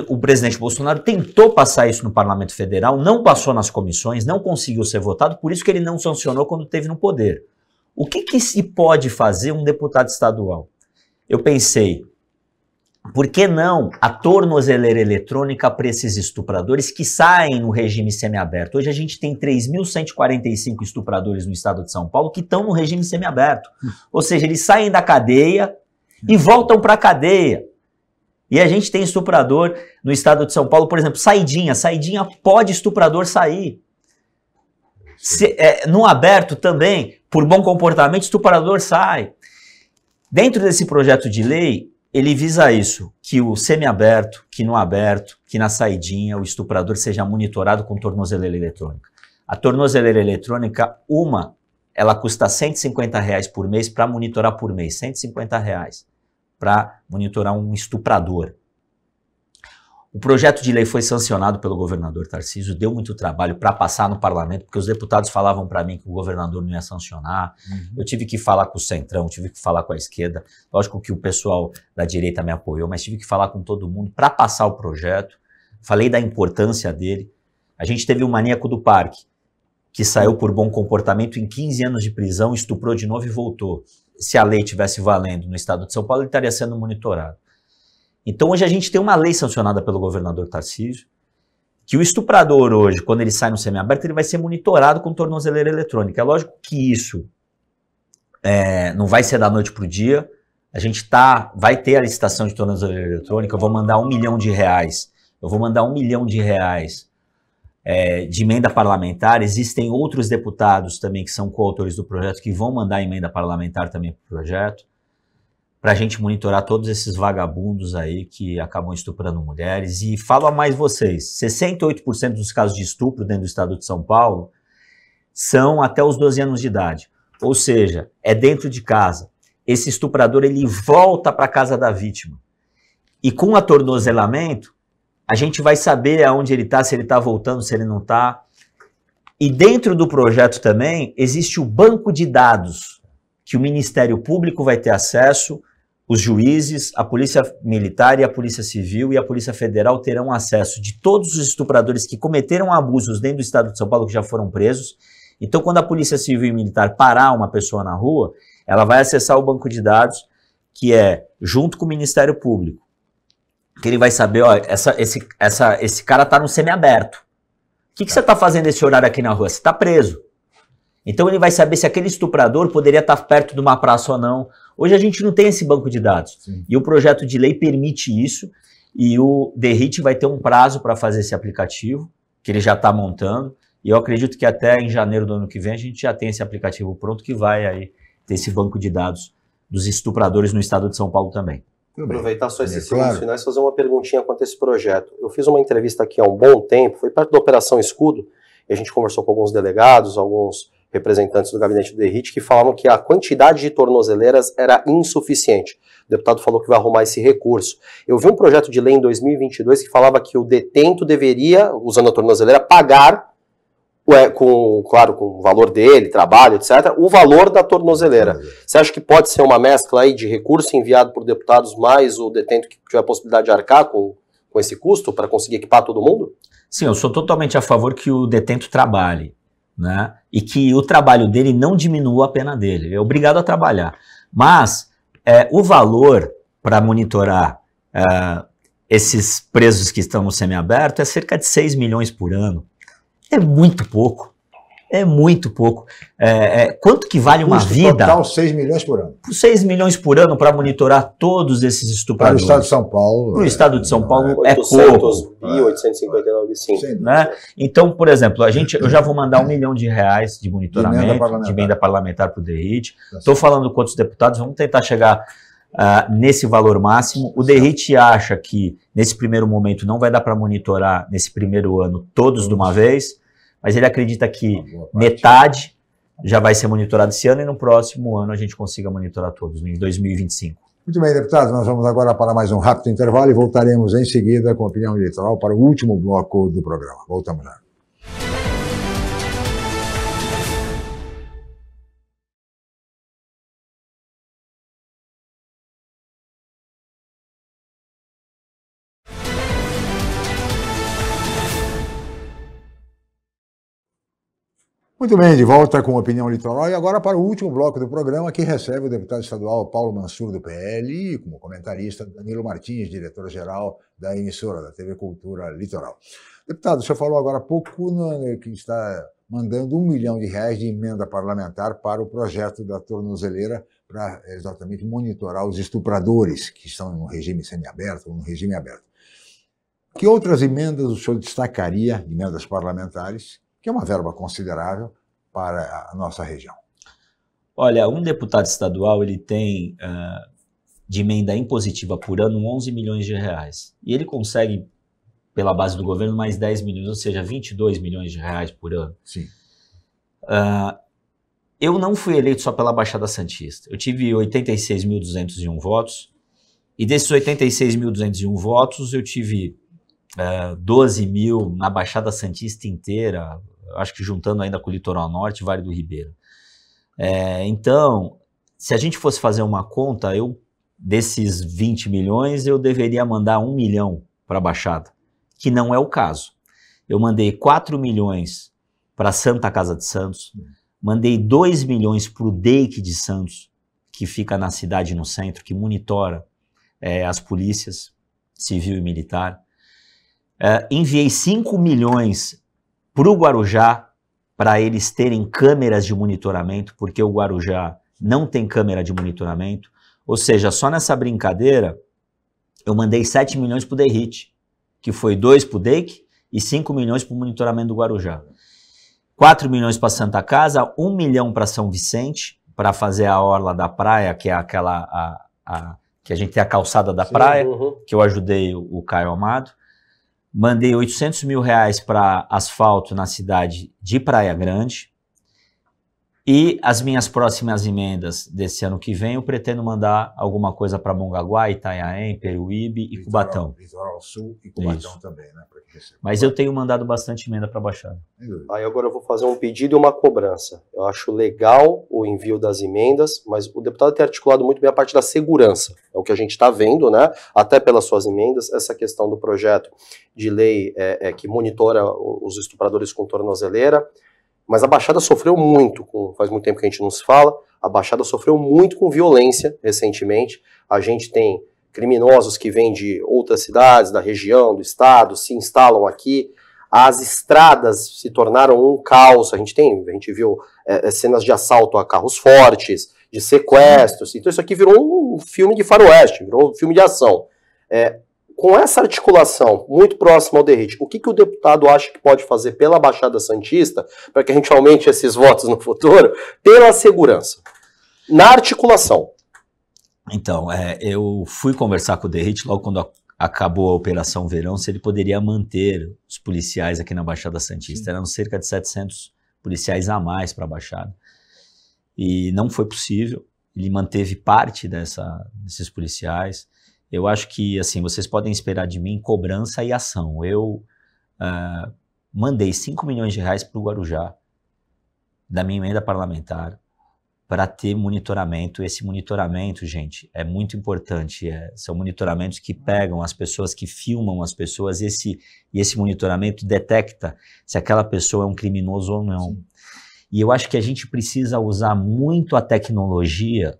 o presidente Bolsonaro tentou passar isso no Parlamento Federal, não passou nas comissões, não conseguiu ser votado, por isso que ele não sancionou quando esteve no poder. O que se pode fazer um deputado estadual? Eu pensei, por que não a tornozeleira eletrônica para esses estupradores que saem no regime semiaberto? Hoje a gente tem 3.145 estupradores no estado de São Paulo que estão no regime semiaberto. Ou seja, eles saem da cadeia e voltam para a cadeia. E a gente tem estuprador no estado de São Paulo, por exemplo, saidinha pode estuprador sair. No aberto também, por bom comportamento, estuprador sai. Dentro desse projeto de lei, ele visa isso, que o semiaberto, que no aberto, que na saidinha, o estuprador seja monitorado com tornozeleira eletrônica. A tornozeleira eletrônica, ela custa R$150 por mês para monitorar por mês, R$150 para monitorar um estuprador. O projeto de lei foi sancionado pelo governador Tarcísio, deu muito trabalho para passar no parlamento, porque os deputados falavam para mim que o governador não ia sancionar. Eu tive que falar com o Centrão, tive que falar com a esquerda. Lógico que o pessoal da direita me apoiou, mas tive que falar com todo mundo para passar o projeto. Falei da importância dele. A gente teve o maníaco do parque, que saiu por bom comportamento em 15 anos de prisão, estuprou de novo e voltou. Se a lei estivesse valendo no estado de São Paulo, ele estaria sendo monitorado. Então hoje a gente tem uma lei sancionada pelo governador Tarcísio, que o estuprador hoje, quando ele sai no semiaberto, ele vai ser monitorado com tornozeleira eletrônica. É lógico que isso não vai ser da noite para o dia, a gente vai ter a licitação de tornozeleira eletrônica, eu vou mandar R$1 milhão, eu vou mandar R$1 milhão de emenda parlamentar. Existem outros deputados também que são coautores do projeto que vão mandar emenda parlamentar também para o projeto, para a gente monitorar todos esses vagabundos aí que acabam estuprando mulheres. E falo a mais vocês, 68% dos casos de estupro dentro do estado de São Paulo são até os 12 anos de idade. Ou seja, é dentro de casa. Esse estuprador, ele volta para a casa da vítima. E com o atornozelamento, a gente vai saber aonde ele está, se ele está voltando, se ele não está. E dentro do projeto também existe o banco de dados, que o Ministério Público vai ter acesso, os juízes, a Polícia Militar e a Polícia Civil e a Polícia Federal terão acesso de todos os estupradores que cometeram abusos dentro do Estado de São Paulo, que já foram presos. Então, quando a Polícia Civil e Militar parar uma pessoa na rua, ela vai acessar o banco de dados, que é junto com o Ministério Público, que ele vai saber, ó, esse cara está no semiaberto. O que você está fazendo esse horário aqui na rua? Você está preso. Então ele vai saber se aquele estuprador poderia estar perto de uma praça ou não. Hoje a gente não tem esse banco de dados. Sim. E o projeto de lei permite isso, e o DERIT vai ter um prazo para fazer esse aplicativo, que ele já está montando, e eu acredito que até em janeiro do ano que vem a gente já tem esse aplicativo pronto, que vai aí ter esse banco de dados dos estupradores no estado de São Paulo também. Aproveitar só esses segundos finais e fazer uma perguntinha quanto a esse projeto. Eu fiz uma entrevista aqui há um bom tempo, foi parte da Operação Escudo, e a gente conversou com alguns delegados, alguns representantes do gabinete do DERIT, que falavam que a quantidade de tornozeleiras era insuficiente. O deputado falou que vai arrumar esse recurso. Eu vi um projeto de lei em 2022 que falava que o detento deveria, usando a tornozeleira, pagar, claro, com o valor dele, trabalho, etc., o valor da tornozeleira. Você acha que pode ser uma mescla aí de recurso enviado por deputados mais o detento que tiver a possibilidade de arcar com esse custo para conseguir equipar todo mundo? Sim, eu sou totalmente a favor que o detento trabalhe, né? E que o trabalho dele não diminua a pena dele. Ele é obrigado a trabalhar. Mas o valor para monitorar esses presos que estão no semiaberto é cerca de 6 milhões por ano. É muito pouco. É muito pouco. Quanto que vale uma vida? Total 6 milhões por ano. 6 milhões por ano para monitorar todos esses estupradores. Para o Estado de São Paulo. Para o Estado de São Paulo é pouco. 859,5. Né? Então, por exemplo, eu já vou mandar R$1 milhão de monitoramento, de emenda parlamentar para o DERIT. Estou falando com outros deputados, vamos tentar chegar nesse valor máximo. O DERIT acha que nesse primeiro momento não vai dar para monitorar nesse primeiro ano todos de uma vez, mas ele acredita que metade já vai ser monitorado esse ano e no próximo ano a gente consiga monitorar todos, em 2025. Muito bem, deputados, nós vamos agora para mais um rápido intervalo e voltaremos em seguida com a opinião eleitoral para o último bloco do programa. Voltamos já. Muito bem, de volta com a opinião litoral e agora para o último bloco do programa, que recebe o deputado estadual Paulo Mansur, do PL, e como comentarista Danilo Martins, diretor-geral da emissora da TV Cultura Litoral. Deputado, o senhor falou agora há pouco que está mandando R$1 milhão de emenda parlamentar para o projeto da tornozeleira para exatamente monitorar os estupradores que estão no regime semiaberto ou no regime aberto. Que outras emendas o senhor destacaria, emendas parlamentares, que é uma verba considerável para a nossa região? Olha, um deputado estadual ele tem de emenda impositiva por ano 11 milhões de reais. E ele consegue, pela base do governo, mais 10 milhões, ou seja, 22 milhões de reais por ano. Sim. Eu não fui eleito só pela Baixada Santista. Eu tive 86.201 votos, e desses 86.201 votos, eu tive 12 mil na Baixada Santista inteira, acho que juntando ainda com o Litoral Norte e Vale do Ribeira. Então, se a gente fosse fazer uma conta, desses 20 milhões, eu deveria mandar 1 milhão para a Baixada, que não é o caso. Eu mandei 4 milhões para a Santa Casa de Santos, mandei 2 milhões para o DEIC de Santos, que fica na cidade no centro, que monitora as polícias civil e militar. Enviei 5 milhões para o Guarujá, para eles terem câmeras de monitoramento, porque o Guarujá não tem câmera de monitoramento. Ou seja, só nessa brincadeira, eu mandei 7 milhões para o DERIT, que foi 2 para o DEIC e 5 milhões para o monitoramento do Guarujá. 4 milhões para Santa Casa, 1 milhão para São Vicente, para fazer a orla da praia, que é aquela que a gente tem a calçada da praia, que eu ajudei o Caio Amado. Mandei 800 mil reais para asfalto na cidade de Praia Grande. E as minhas próximas emendas desse ano que vem, eu pretendo mandar alguma coisa para Mongaguá, Itanhaém, Peruíbe e Cubatão. Litoral Sul e Cubatão Isso. também, né? Pra que Mas eu tenho mandado bastante emenda para a Baixada. Aí agora eu vou fazer um pedido e uma cobrança. Eu acho legal o envio das emendas, mas o deputado tem articulado muito bem a parte da segurança. É o que a gente está vendo, né? Até pelas suas emendas, essa questão do projeto de lei que monitora os estupradores com tornozeleira. Mas a Baixada sofreu muito, faz muito tempo que a gente não se fala, a Baixada sofreu muito com violência recentemente. A gente tem criminosos que vêm de outras cidades, da região, do estado, se instalam aqui. As estradas se tornaram um caos. A gente viu cenas de assalto a carros fortes, de sequestros. Então isso aqui virou um filme de faroeste, virou um filme de ação. Com essa articulação muito próxima ao DERIT, o que o deputado acha que pode fazer pela Baixada Santista para que a gente aumente esses votos no futuro pela segurança? Na articulação. Então, eu fui conversar com o DERIT logo quando acabou a Operação Verão, se ele poderia manter os policiais aqui na Baixada Santista. Eram cerca de 700 policiais a mais para a Baixada. E não foi possível. Ele manteve parte desses policiais. Eu acho que, assim, vocês podem esperar de mim cobrança e ação. Eu mandei 5 milhões de reais para o Guarujá, da minha emenda parlamentar, para ter monitoramento. Esse monitoramento, gente, é muito importante. São monitoramentos que pegam as pessoas, que filmam as pessoas, e esse monitoramento detecta se aquela pessoa é um criminoso ou não. Sim. E eu acho que a gente precisa usar muito a tecnologia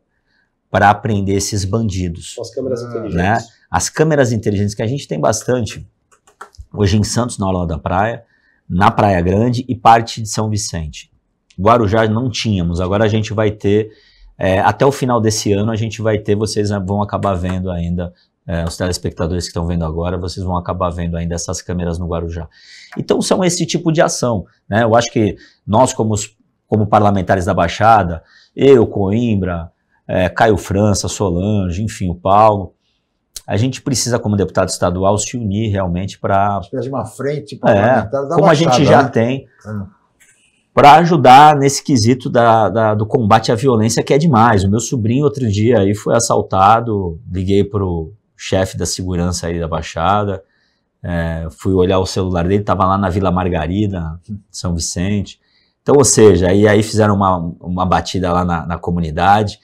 para aprender esses bandidos. As câmeras inteligentes. Né? As câmeras inteligentes, que a gente tem bastante hoje em Santos, na Orla da Praia, na Praia Grande e parte de São Vicente. Guarujá não tínhamos, agora a gente vai ter, até o final desse ano a gente vai ter, vocês vão acabar vendo ainda, os telespectadores que estão vendo agora, vocês vão acabar vendo ainda essas câmeras no Guarujá. Então são esse tipo de ação, né? Eu acho que nós como parlamentares da Baixada, eu, Coimbra, Caio França, Solange, enfim, o Paulo, a gente precisa, como deputado estadual, se unir realmente para... de uma frente parlamentar da como Baixada, a gente já tem, para ajudar nesse quesito do combate à violência, que é demais. O meu sobrinho, outro dia, aí foi assaltado, liguei para o chefe da segurança aí da Baixada, fui olhar o celular dele, estava lá na Vila Margarida, São Vicente. Então, ou seja, aí fizeram uma batida lá na comunidade.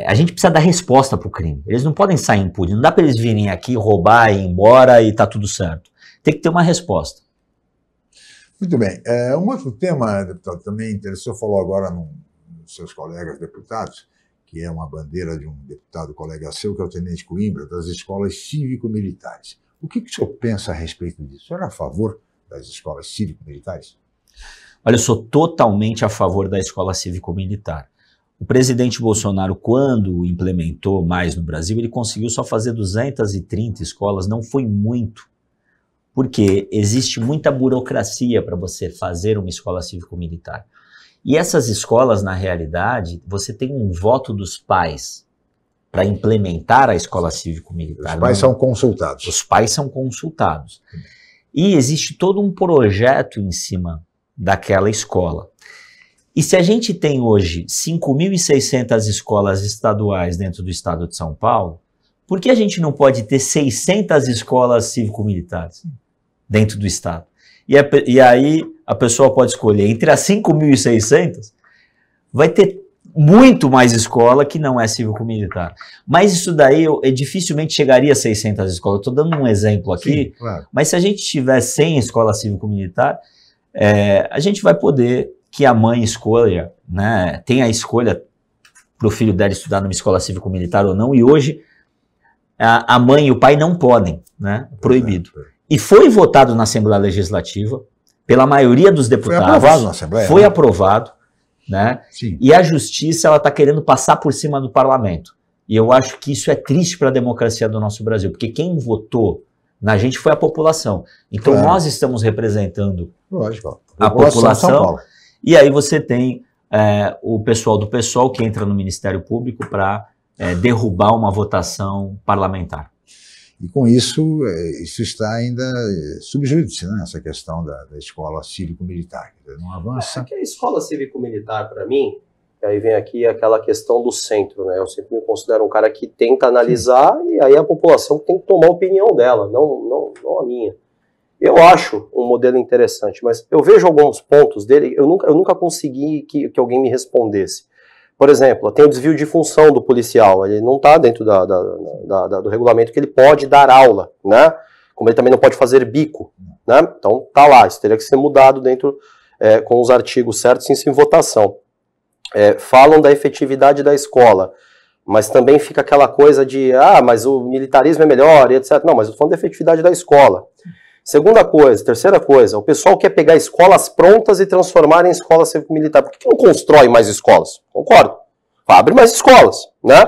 A gente precisa dar resposta para o crime. Eles não podem sair impunes. Não dá para eles virem aqui, roubar e ir embora e tá tudo certo. Tem que ter uma resposta. Muito bem. Um outro tema, deputado, também interessou, falou agora nos seus colegas deputados, que é uma bandeira de um deputado colega seu, que é o Tenente Coimbra, das escolas cívico-militares. O que o senhor pensa a respeito disso? O senhor é a favor das escolas cívico-militares? Olha, eu sou totalmente a favor da escola cívico-militar. O presidente Bolsonaro, quando implementou mais no Brasil, ele conseguiu só fazer 230 escolas, não foi muito, porque existe muita burocracia para você fazer uma escola cívico-militar. E essas escolas, na realidade, você tem um voto dos pais para implementar a escola cívico-militar. Os pais são consultados. Os pais são consultados. E existe todo um projeto em cima daquela escola. E se a gente tem hoje 5.600 escolas estaduais dentro do estado de São Paulo, por que a gente não pode ter 600 escolas cívico-militares dentro do estado? E aí a pessoa pode escolher entre as 5.600, vai ter muito mais escola que não é cívico-militar. Mas isso daí dificilmente chegaria a 600 escolas. Estou dando um exemplo aqui, sim, claro. Mas se a gente tiver 100 escolas cívico-militar, a gente vai poder que a mãe escolha, né, tenha a escolha para o filho dela estudar numa escola cívico-militar ou não, e hoje a mãe e o pai não podem, né, proibido. E foi votado na Assembleia Legislativa, pela maioria dos deputados. Foi aprovado na Assembleia. Foi aprovado, né? Sim. E a justiça ela está querendo passar por cima do parlamento. E eu acho que isso é triste para a democracia do nosso Brasil, porque quem votou na gente foi a população. Então nós estamos representando a população. E aí você tem o pessoal do PSOL que entra no Ministério Público para derrubar uma votação parlamentar. E com isso, isso está ainda subjúdice, né? Essa questão da escola cívico-militar. Não avança. A escola cívico-militar, para mim, aí vem aqui aquela questão do centro, né? Eu sempre me considero um cara que tenta analisar e aí a população tem que tomar a opinião dela, não a minha. Eu acho um modelo interessante, mas eu vejo alguns pontos dele, eu nunca consegui que alguém me respondesse. Por exemplo, tem o desvio de função do policial, ele não está dentro do regulamento que ele pode dar aula, né? Como ele também não pode fazer bico, né? Então tá lá, isso teria que ser mudado dentro, com os artigos certos, isso em votação. Falam da efetividade da escola, mas também fica aquela coisa de, mas o militarismo é melhor, e etc. Não, mas eu tô falando da efetividade da escola. Segunda coisa, terceira coisa, o pessoal quer pegar escolas prontas e transformar em escola cívico-militar. Por que não constrói mais escolas? Concordo. Abre mais escolas, né?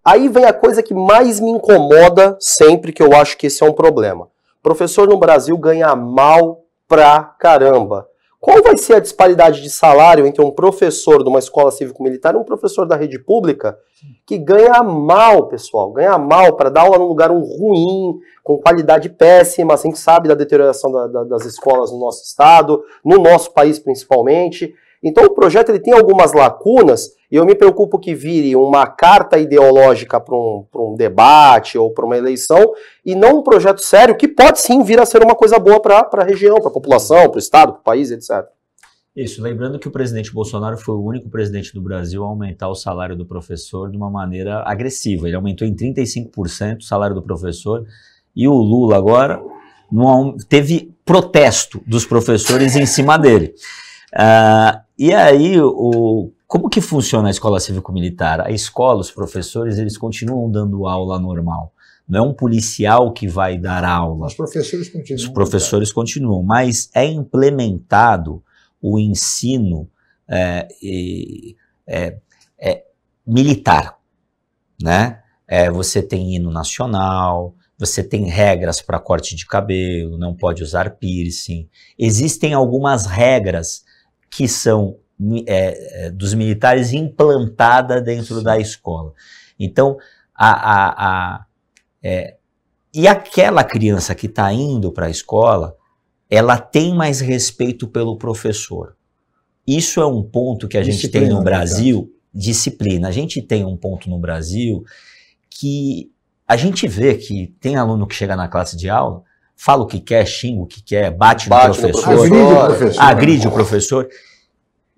Aí vem a coisa que mais me incomoda sempre, que eu acho que esse é um problema. Professor no Brasil ganha mal pra caramba. Qual vai ser a disparidade de salário entre um professor de uma escola cívico-militar e um professor da rede pública que ganha mal, pessoal? Ganha mal para dar aula num lugar ruim, com qualidade péssima, assim que sabe da deterioração das escolas no nosso estado, no nosso país principalmente. Então o projeto ele tem algumas lacunas e eu me preocupo que vire uma carta ideológica para um debate ou para uma eleição e não um projeto sério que pode sim vir a ser uma coisa boa para a região, para a população, para o estado, para o país, etc. Isso, lembrando que o presidente Bolsonaro foi o único presidente do Brasil a aumentar o salário do professor de uma maneira agressiva. Ele aumentou em 35% o salário do professor e o Lula agora teve protesto dos professores em cima dele. E aí, como que funciona a escola cívico-militar? A escola, os professores, eles continuam dando aula normal. Não é um policial que vai dar aula. Os professores continuam. Os professores continuam, mas é implementado o ensino militar, né? Você tem hino nacional, você tem regras para corte de cabelo, não pode usar piercing. Existem algumas regras que são dos militares implantada dentro da escola. Então, e aquela criança que está indo para a escola, ela tem mais respeito pelo professor. Isso é um ponto que a gente tem no Brasil, disciplina. A gente tem um ponto no Brasil que a gente vê que tem aluno que chega na classe de aula, fala o que quer, xinga o que quer, bate no professor, agride o professor.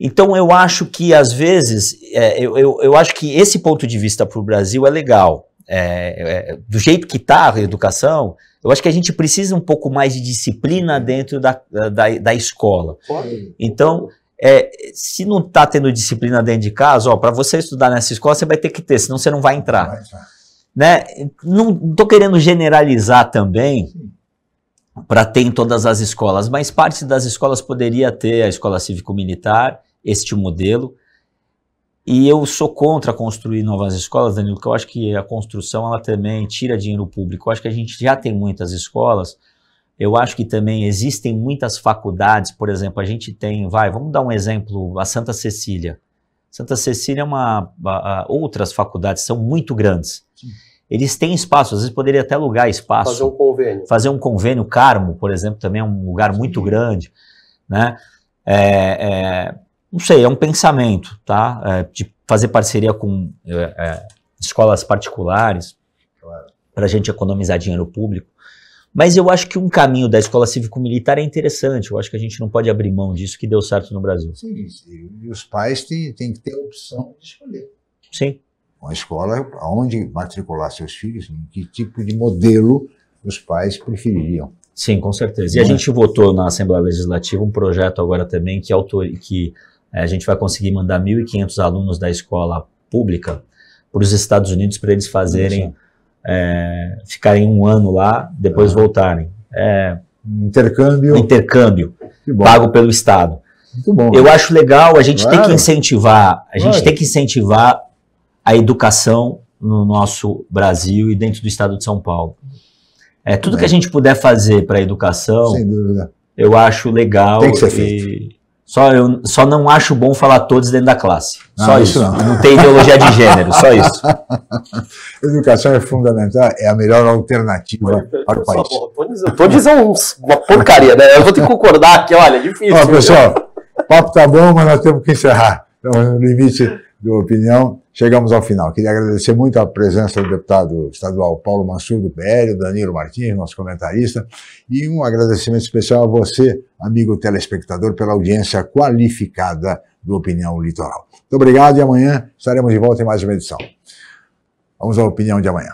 Então eu acho que às vezes, eu acho que esse ponto de vista para o Brasil é legal. Do jeito que está a educação, eu acho que a gente precisa um pouco mais de disciplina dentro da escola. Então, se não está tendo disciplina dentro de casa, para você estudar nessa escola, você vai ter que ter, senão você não vai entrar. Né? Não estou querendo generalizar também para ter em todas as escolas, mas parte das escolas poderia ter a escola cívico-militar, este modelo. E eu sou contra construir novas escolas, Danilo, porque eu acho que a construção ela também tira dinheiro público. Eu acho que a gente já tem muitas escolas, eu acho que também existem muitas faculdades, por exemplo, a gente tem, vamos dar um exemplo, a Santa Cecília. Santa Cecília é outras faculdades são muito grandes. Sim. Eles têm espaço, às vezes poderia até alugar espaço. Fazer um convênio. Fazer um convênio. Carmo, por exemplo, também é um lugar muito grande, né? Não sei, é um pensamento, tá? De fazer parceria com escolas particulares, para a gente economizar dinheiro público. Mas eu acho que um caminho da escola cívico-militar é interessante. Eu acho que a gente não pode abrir mão disso que deu certo no Brasil. Sim, e os pais têm que ter a opção de escolher. Sim. Uma escola onde matricular seus filhos, em que tipo de modelo os pais prefeririam. Sim, com certeza. E a gente votou na Assembleia Legislativa um projeto agora também que a gente vai conseguir mandar 1.500 alunos da escola pública para os Estados Unidos para eles fazerem, ficarem um ano lá, depois voltarem. Intercâmbio pago pelo Estado. Muito bom. Eu acho legal, a gente tem que incentivar, a educação no nosso Brasil e dentro do Estado de São Paulo. Tudo que a gente puder fazer para a educação, sem dúvida, eu acho legal. Tem que ser feito. Eu só não acho bom falar todos dentro da classe. Só isso. Não tem ideologia de gênero, só isso. Educação é fundamental, é a melhor alternativa para o país. Estou dizendo uma porcaria, né? Eu vou ter que concordar aqui, olha, é difícil. Ó, pessoal, o papo tá bom, mas nós temos que encerrar. Então, no limite da opinião, chegamos ao final. Queria agradecer muito a presença do deputado estadual Paulo Mansur, do PL, o Danilo Martins, nosso comentarista, e um agradecimento especial a você, amigo telespectador, pela audiência qualificada do Opinião Litoral. Muito obrigado e amanhã estaremos de volta em mais uma edição. Vamos à opinião de amanhã.